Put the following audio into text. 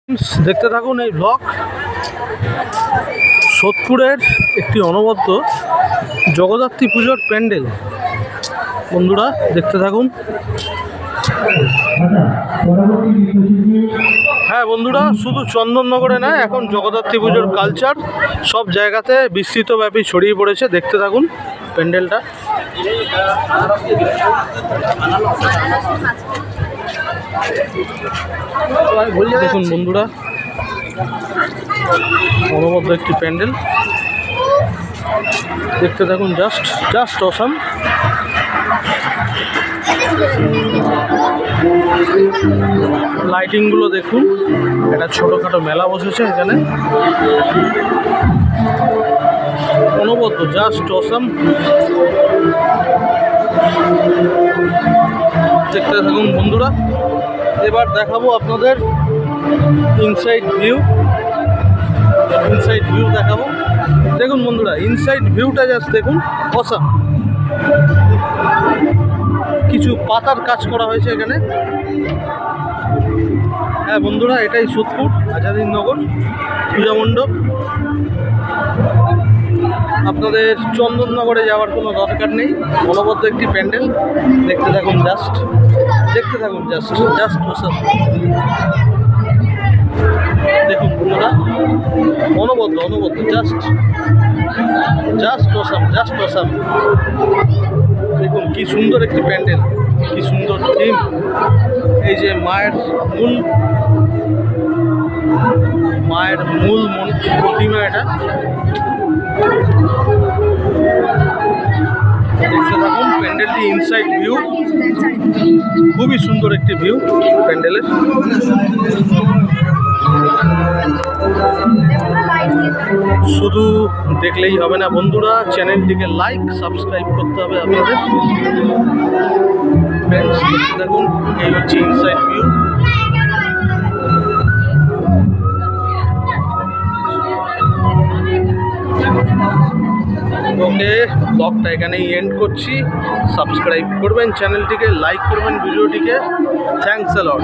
দেখতে থাকুন এই ব্লগ। সোদপুরের একটি অনবদ্য জগদ্ধাত্রী পুজোর প্যান্ডেল। বন্ধুরা দেখতে থাকুন। হ্যাঁ বন্ধুরা, শুধু চন্দননগরে নয়, এখন জগদ্ধাত্রী পুজোর কালচার সব জায়গাতে বিস্তৃতব্যাপী ছড়িয়ে পড়েছে। দেখতে থাকুন প্যান্ডেলটা। দেখুন বন্ধুরা, অনবদ্য একটি প্যান্ডেল। দেখতে থাকুন, জাস্ট অসাম। লাইটিংগুলো দেখুন। একটা ছোটোখাটো মেলা বসেছে এখানে, অনবদ্য, জাস্ট অসাম। দেখতে থাকুন বন্ধুরা। এবার দেখাবো আপনাদের ইনসাইড ভিউ দেখাবো। দেখুন বন্ধুরা, ইনসাইড ভিউটা জাস্ট দেখুন, অসাম। কিছু পাতার কাজ করা হয়েছে এখানে। হ্যাঁ বন্ধুরা, এটাই সোদপুর আজাদিনগর পূজা মণ্ডপ। আপনাদের চন্দননগরে যাওয়ার কোনো দরকার নেই। অনবদ্য একটি প্যান্ডেল। দেখতে থাকুন, জাস্ট অসাম। দেখুন বন্ধুরা, অনবদ্য, জাস্ট অসাম। দেখুন কি সুন্দর একটি প্যান্ডেল, কি সুন্দর থিম। এই যে মায়ের মূল প্রতিমা, এটা দেখতে থাকুন প্যান্ডেলটি ইনসাইড ভিউ। খুবই সুন্দর একটি ভিউ প্যান্ডেলের। শুধু দেখলেই হবে না বন্ধুরা, চ্যানেলটিকে লাইক সাবস্ক্রাইব করতে হবে আপনাদের। দেখতে থাকুন, এই হচ্ছে ইনসাইড ভিউ। ওকে, ব্লগটা এখানেই এন্ড করছি। সাবস্ক্রাইব করবেন চ্যানেলটিকে, লাইক করবেন ভিডিওটিকে। Thanks a lot.